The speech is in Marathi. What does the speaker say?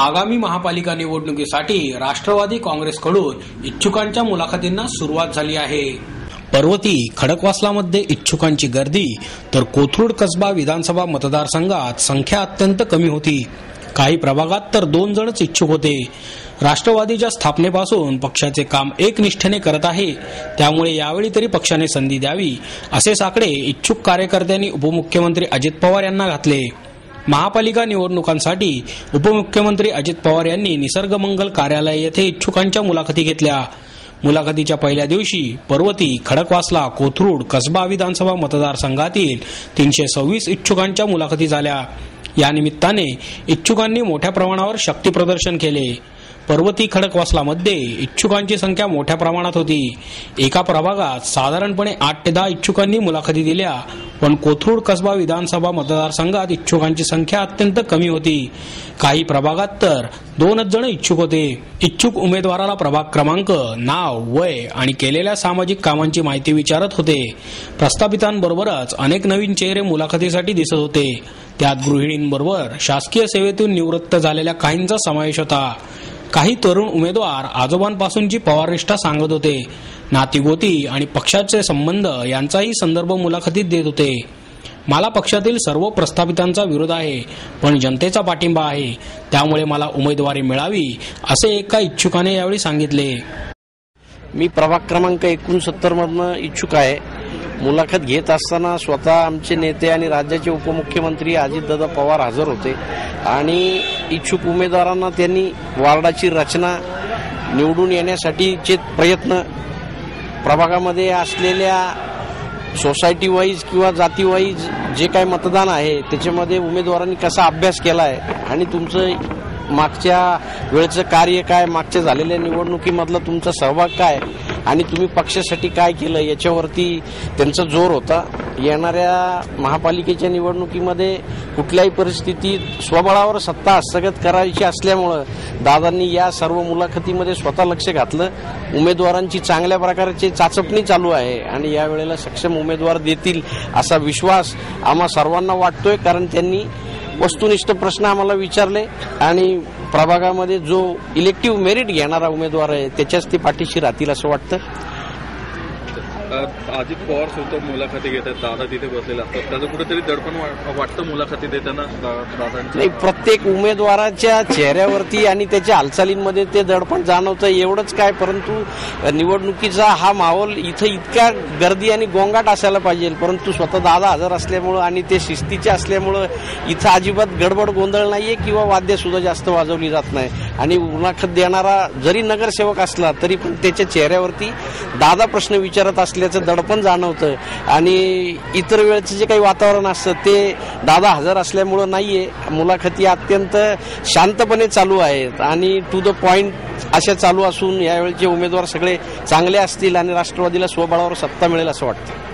आगामी महापालिका निवडणुकीसाठी राष्ट्रवादी काँग्रेसकडून इच्छुकांच्या मुलाखतींना सुरुवात झाली आहे। पर्वती खडकवासलामध्ये इच्छुकांची गर्दी, तर कोथरूड कसबा विधानसभा मतदारसंघात संख्या अत्यंत कमी होती। काही प्रभागात तर 2 जणच इच्छुक होते। राष्ट्रवादीच्या स्थापनेपासून पक्षाचे काम एकनिष्ठेने करत आहे, त्यामुळे यावेळी तरी पक्षाने संधी द्यावी असे साकडे इच्छुक कार्यकर्त्यांनी उपमुख्यमंत्री अजित पवार यांना घातले। महापालिका निवडणुकांसाठी उपमुख्यमंत्री अजित पवार यांनी निसर्गमंगल कार्यालय येथे इच्छुकांच्या मुलाखती घेतल्या। मुलाखतीच्या पहिल्या दिवशी पर्वती, खडकवासला, कोथरूड, कसबा विधानसभा मतदारसंघातील 326 इच्छुकांच्या मुलाखती झाल्या। या निमित्ताने इच्छुकांनी मोठ्या प्रमाणावर शक्ती प्रदर्शन केले। पर्वती खडकवासलामध्ये इच्छुकांची संख्या मोठ्या प्रमाणात होती। एका प्रभागात साधारणपणे 8 ते 10 इच्छुकांनी मुलाखती दिल्या, पण कोथरूड कसबा विधानसभा मतदारसंघात इच्छुकांची संख्या अत्यंत कमी होती। काही प्रभागात तर 2च जण इच्छुक होते। इच्छुक उमेदवाराला प्रभाग क्रमांक, नाव, वय आणि केलेल्या सामाजिक कामांची माहिती विचारत होते। प्रस्थापितांबरोबरच अनेक नवीन चेहरे मुलाखतीसाठी दिसत होते। त्यात गृहिणींबरोबर शासकीय सेवेतून निवृत्त झालेल्या काहींचा समावेश होता। काही तरुण उमेदवार आजोबांपासूनची पवारनिष्ठा सांगत होते। नातीगोती आणि पक्षाचे संबंध यांचाही संदर्भ मुलाखतीत देत होते। मला पक्षातील सर्व प्रस्थापितांचा विरोध आहे, पण जनतेचा पाठिंबा आहे, त्यामुळे मला उमेदवारी मिळावी असे एका इच्छुकाने यावेळी सांगितले। मी प्रभाग क्रमांक 69 मधनं इच्छुक आहे। मुलाखत घेत असताना स्वतः आमचे नेते आणि राज्याचे उपमुख्यमंत्री अजितदादा पवार हजर होते आणि इच्छुक उमेदवारांना त्यांनी वार्डाची रचना, निवडून येण्यासाठीचे प्रयत्न, प्रभागामध्ये असलेल्या सोसायटी वाईज किंवा जाती वाईज जे काही मतदान आहे त्याच्यामध्ये उमेदवारांनी कसा अभ्यास केला आहे आणि तुमचं मागच्या वेळचं कार्य काय, मागच्या झालेल्या निवडणुकीमधला तुमचा सहभाग काय आणि तुम्ही पक्षासाठी काय केलं याच्यावरती त्यांचा जोर होता। येणाऱ्या महापालिकेच्या निवडणुकीमध्ये कुठल्याही परिस्थितीत स्वबळावर सत्ता हस्तगत करायची असल्यामुळं दादांनी या सर्व मुलाखतीमध्ये स्वतः लक्ष घातलं। उमेदवारांची चांगल्या प्रकारची चाचपणी चालू आहे आणि यावेळेला सक्षम उमेदवार देतील असा विश्वास आम्हा सर्वांना वाटतोय, कारण त्यांनी वस्तुनिष्ठ प्रश्न आम्हाला विचारले आणि प्रभागामध्ये जो इलेक्टिव्ह मेरिट घेणारा उमेदवार आहे त्याच्याच ते पाठीशी राहतील असं वाटतं। अजित पवार सुद्धा मुलाखती घेतात, दादा तिथे बसलेले असतात, त्याचं कुठेतरी दडपण वाटतं मुलाखती देताना नाही, प्रत्येक उमेदवाराच्या चेहऱ्यावरती आणि त्याच्या हालचालींमध्ये ते दडपण जाणवतं एवढंच काय, परंतु निवडणुकीचा हा माहोल इथं इतका गर्दी आणि गोंगाट असायला पाहिजे, परंतु स्वतः दादा हजर असल्यामुळं आणि ते शिस्तीचे असल्यामुळं इथं अजिबात गडबड गोंधळ नाहीये किंवा वाद्य सुद्धा जास्त वाजवली जात नाही। आणि मुलाखत देणारा जरी नगरसेवक असला तरी पण त्याच्या चेहऱ्यावरती दादा प्रश्न विचारत असल्याचं दडपण जाणवतं आणि इतर वेळेचं जे काही वातावरण असतं ते दादा हजर असल्यामुळं नाहीये। मुलाखती अत्यंत शांतपणे चालू आहेत आणि टू द पॉइंट अशा चालू असून यावेळेचे उमेदवार सगळे चांगले असतील आणि राष्ट्रवादीला स्वबळावर सत्ता मिळेल असं वाटतं।